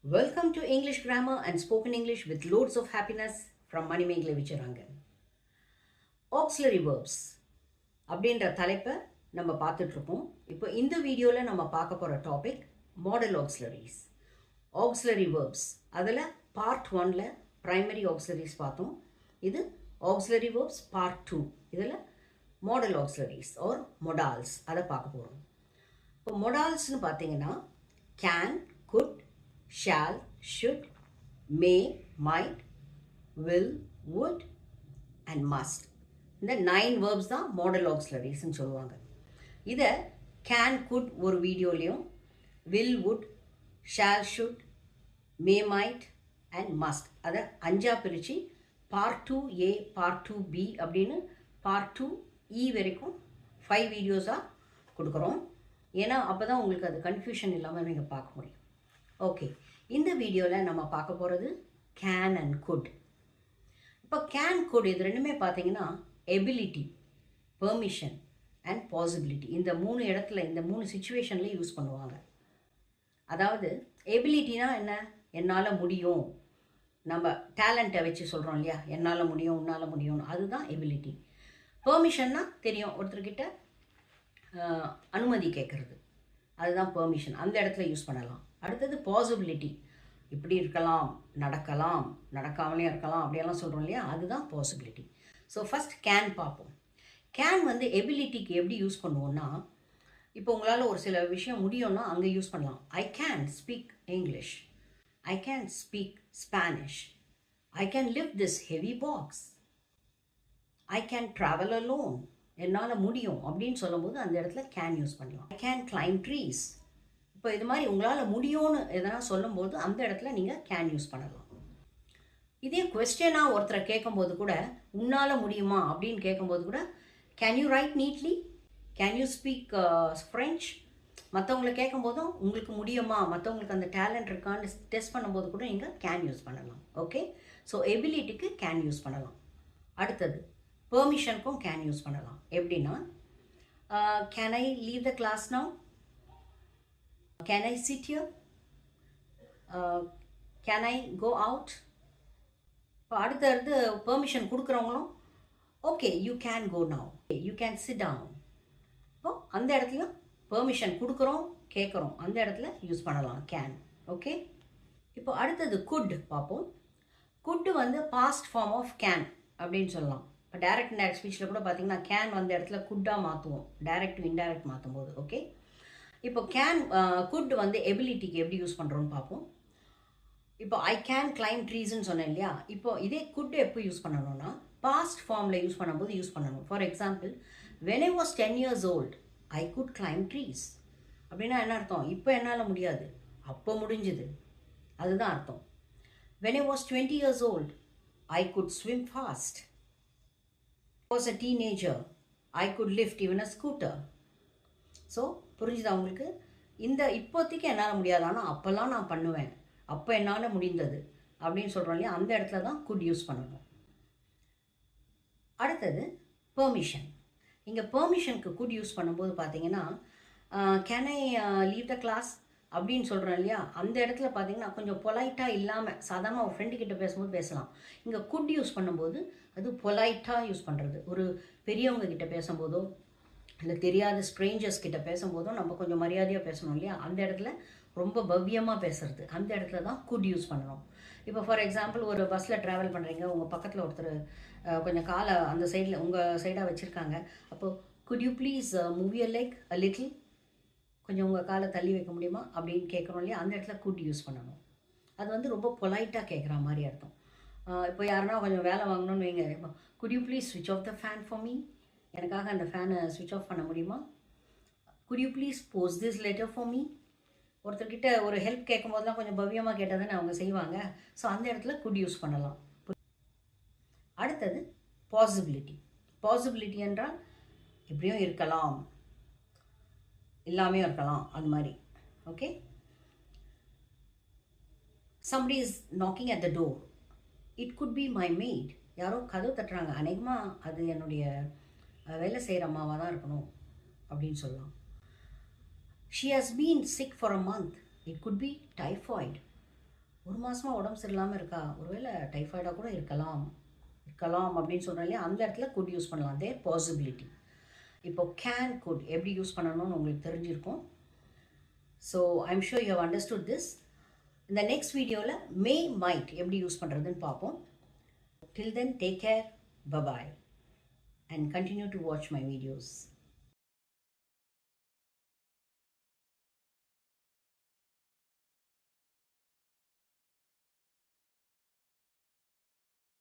Welcome to English Grammar and Spoken English with loads of happiness from Manimegle Vicharangan. Auxiliary verbs அப்படின்ற தலைப்பை நம்ம பார்த்துட்ருக்கோம். இப்போ இந்த வீடியோவில் நம்ம பார்க்க போகிற டாபிக் மாடல் ஆக்சிலரிஸ். ஆக்சிலரி வேர்ப்ஸ் அதில் பார்ட் 1ல் ப்ரைமரி ஆக்சிலரிஸ் பார்த்தோம். இது ஆக்சிலரி வேர்ப்ஸ் பார்ட் 2. இதில் மாடல் ஆக்சிலரிஸ் ஆர் மொடால்ஸ் அதை பார்க்க போகிறோம். இப்போ மொடால்ஸ்னு பார்த்தீங்கன்னா can, good, shall, should, may, might, will, would and must. இந்த 9 verbs தான் மாடல் ஆக்சிலரிஸ்ன்னு சொல்லுவாங்க. இதை can, could ஒரு வீடியோலையும் will, would, shall, should, may, might and must அதை 5ஆக பிரித்து பார்ட் 2A, பார்ட் 2B அப்படின்னு பார்ட் 2E வரைக்கும் 5 வீடியோஸாக கொடுக்குறோம். ஏன்னா அப்போ தான் உங்களுக்கு அது கன்ஃபியூஷன் இல்லாமல் நீங்கள் பார்க்க முடியும். ஓகே, இந்த வீடியோவில் நம்ம பார்க்க போகிறது கேன் அண்ட் குட். இப்போ கேன், குட் இது ரெண்டுமே பார்த்தீங்கன்னா எபிலிட்டி, பெர்மிஷன் அண்ட் பாசிபிலிட்டி. இந்த 3 இடத்துல, இந்த 3 சிச்சுவேஷனில் யூஸ் பண்ணுவாங்க. அதாவது எபிலிட்டினா என்ன? என்னால் முடியும், நம்ம டேலண்ட்டை வச்சு சொல்கிறோம் இல்லையா, என்னால் முடியும், உன்னால் முடியும், அதுதான் எபிலிட்டி. பெர்மிஷன்னா தெரியும், ஒருத்தர்கிட்ட அனுமதி கேட்குறது, அதுதான் பெர்மிஷன், அந்த இடத்துல யூஸ் பண்ணலாம். அடுத்தது பாசிபிலிட்டி, இப்படி இருக்கலாம், நடக்கலாம், நடக்காமலே இருக்கலாம், அப்படியெல்லாம் சொல்கிறோம் இல்லையா, அதுதான் பாசிபிலிட்டி. ஸோ ஃபஸ்ட் கேன் பார்ப்போம். கேன் வந்து எபிலிட்டிக்கு எப்படி யூஸ் பண்ணுவோன்னா, இப்போ உங்களால் ஒரு சில விஷயம் முடியும்னா அங்கே யூஸ் பண்ணலாம். I can speak English, I can speak Spanish, I can lift this heavy box, I can travel alone, என்னால் முடியும் அப்படின்னு சொல்லும்போது அந்த இடத்துல கேன் யூஸ் பண்ணலாம். ஐ கேன் கிளைம் ட்ரீஸ், இப்போ இது மாதிரி உங்களால் முடியும்னு எதனா சொல்லும்போது அந்த இடத்துல நீங்கள் கேன் யூஸ் பண்ணலாம். இதே கொஸ்டினாக ஒருத்தரை கேட்கும்போது கூட உன்னால் முடியுமா அப்படின்னு கேட்கும்போது கூட can you right neatly, can you speak French, மற்றவங்களை கேட்கும்போதும் உங்களுக்கு முடியுமா, மற்றவங்களுக்கு அந்த டேலண்ட் இருக்கான்னு டெஸ்ட் பண்ணும்போது கூட நீங்கள் கேன் யூஸ் பண்ணலாம். ஓகே, ஸோ எபிலிட்டிக்கு கேன் யூஸ் பண்ணலாம். அடுத்தது பெர்மிஷனுக்கும் கேன் யூஸ் பண்ணலாம். எப்படின்னா can I leave the class now, can I sit here, can I go out. இப்போ அடுத்தடுத்து பெர்மிஷன் கொடுக்குறவங்களும் okay you can go now, you can sit down. இப்போ அந்த இடத்துலையும் பெர்மிஷன் கொடுக்குறோம், கேட்குறோம், அந்த இடத்துல யூஸ் பண்ணலாம் கேன். ஓகே, இப்போ அடுத்தது குட் பார்ப்போம். குட்டு வந்து பாஸ்ட் ஃபார்ம் ஆஃப் கேன் அப்படின்னு சொல்லலாம். இப்போ டைரக்ட் இன்டைரக்ட் ஸ்பீச்சில் கூட பார்த்தீங்கன்னா கேன் வந்த இடத்துல குட்டாக மாற்றுவோம், டைரக்ட் டு இன்டைரக்ட் மாற்றும் போது. ஓகே, இப்போ கேன் குட் வந்து எபிலிட்டிக்கு எப்படி யூஸ் பண்ணுறோன்னு பார்ப்போம். இப்போ ஐ கேன் கிளைம் ட்ரீஸ்ன்னு சொன்னேன் இல்லையா, இப்போ இதே குட் எப்போ யூஸ் பண்ணணும்னா பாஸ்ட் ஃபார்மில் யூஸ் பண்ணும்போது யூஸ் பண்ணணும். For example, when I was 10 years old I could claim trees அப்படின்னா என்ன அர்த்தம்? இப்போ என்னால் முடியாது, அப்போ முடிஞ்சுது, அதுதான் அர்த்தம். When I was 20 years old I could swim fast. Was a teenager I could lift even a scooter. So புரிஞ்சுதா உங்களுக்கு? இந்த இப்போதைக்கு என்னால் முடியாது, ஆனால் அப்போல்லாம் நான் பண்ணுவேன், அப்போ என்னால் முடிந்தது அப்படின்னு சொல்கிறோம் இல்லையா, அந்த இடத்துல தான் குட் யூஸ் பண்ணணும். அடுத்தது பெர்மிஷன். இங்கே பெர்மிஷனுக்கு குட் யூஸ் பண்ணும்போது பார்த்தீங்கன்னா can I leave the class அப்படின்னு சொல்கிறோம் இல்லையா, அந்த இடத்துல பார்த்தீங்கன்னா கொஞ்சம் பொலைட்டாக இல்லாமல் சாதாரண ஒரு ஃப்ரெண்டுக்கிட்ட பேசும்போது பேசலாம். இங்கே குட் யூஸ் பண்ணும்போது அது பொலைட்டாக யூஸ் பண்ணுறது. ஒரு பெரியவங்க கிட்ட பேசும்போதோ இல்லை தெரியாத ஸ்ட்ரேஞ்சர்ஸ் கிட்ட பேசும்போதும் நம்ம கொஞ்சம் மரியாதையாக பேசணும் இல்லையா, அந்த இடத்துல ரொம்ப பவ்யமாக பேசுறது, அந்த இடத்துல தான் குட் யூஸ் பண்ணணும். இப்போ ஃபார் எக்ஸாம்பிள், ஒரு பஸ்ஸில் ட்ராவல் பண்ணுறீங்க, உங்கள் பக்கத்தில் ஒருத்தர் கொஞ்சம் காலை அந்த சைடில் உங்கள் சைடாக வச்சுருக்காங்க, அப்போது good you please move your leg a little, கொஞ்சம் உங்கள் காலை தள்ளி வைக்க முடியுமா அப்படின்னு கேட்குறோம் இல்லையா, அந்த இடத்துல குட் யூஸ் பண்ணணும். அது வந்து ரொம்ப பொலைட்டாக கேட்குற மாதிரி அர்த்தம். இப்போ யாருன்னா கொஞ்சம் வேலை வாங்கணும்னு வைங்க, இப்போ குட் யூ ப்ளீஸ் ஸ்விட்ச் off the fan for me, எனக்காக அந்த ஃபேனை ஸ்விட்ச் ஆஃப் பண்ண முடியுமா? Could you please post this letter for me. ஒருத்தர்கிட்ட ஒரு ஹெல்ப் கேட்கும் போதெல்லாம் கொஞ்சம் பவ்யமாக கேட்டால் தானே அவங்க செய்வாங்க. ஸோ அந்த இடத்துல குட் யூஸ் பண்ணலாம். அடுத்தது பாசிபிலிட்டி. பாசிபிலிட்டி என்றால் எப்படியும் இருக்கலாம், எல்லாமே இருக்கலாம், அது மாதிரி. Okay, somebody is knocking at the door, it could be my maid. யாரோ கதவு தட்டுறாங்க, அநேகமாக அது என்னுடைய வேலை செய்கிற அம்மாவாக தான் இருக்கணும் அப்படின்னு சொல்லலாம். She has been sick for a month. It could be typhoid. ஒரு மாதமாக உடம்பு சரியில்லாமல் இருக்கா, ஒருவேளை டைஃபாய்டாக கூட இருக்கலாம் இருக்கலாம் அப்படின்னு சொல்கிறோம் இல்லையா, அந்த இடத்துல குட் யூஸ் பண்ணலாம். There possibility. இப்போ கேன் குட் எப்படி யூஸ் பண்ணணும்னு உங்களுக்கு தெரிஞ்சிருக்கும். So I'm sure you have understood this. இந்த நெக்ஸ்ட் வீடியோவில் மே மைட் எப்படி யூஸ் பண்ணுறதுன்னு பார்ப்போம். Till then, take care, bye-bye, and continue to watch my videos.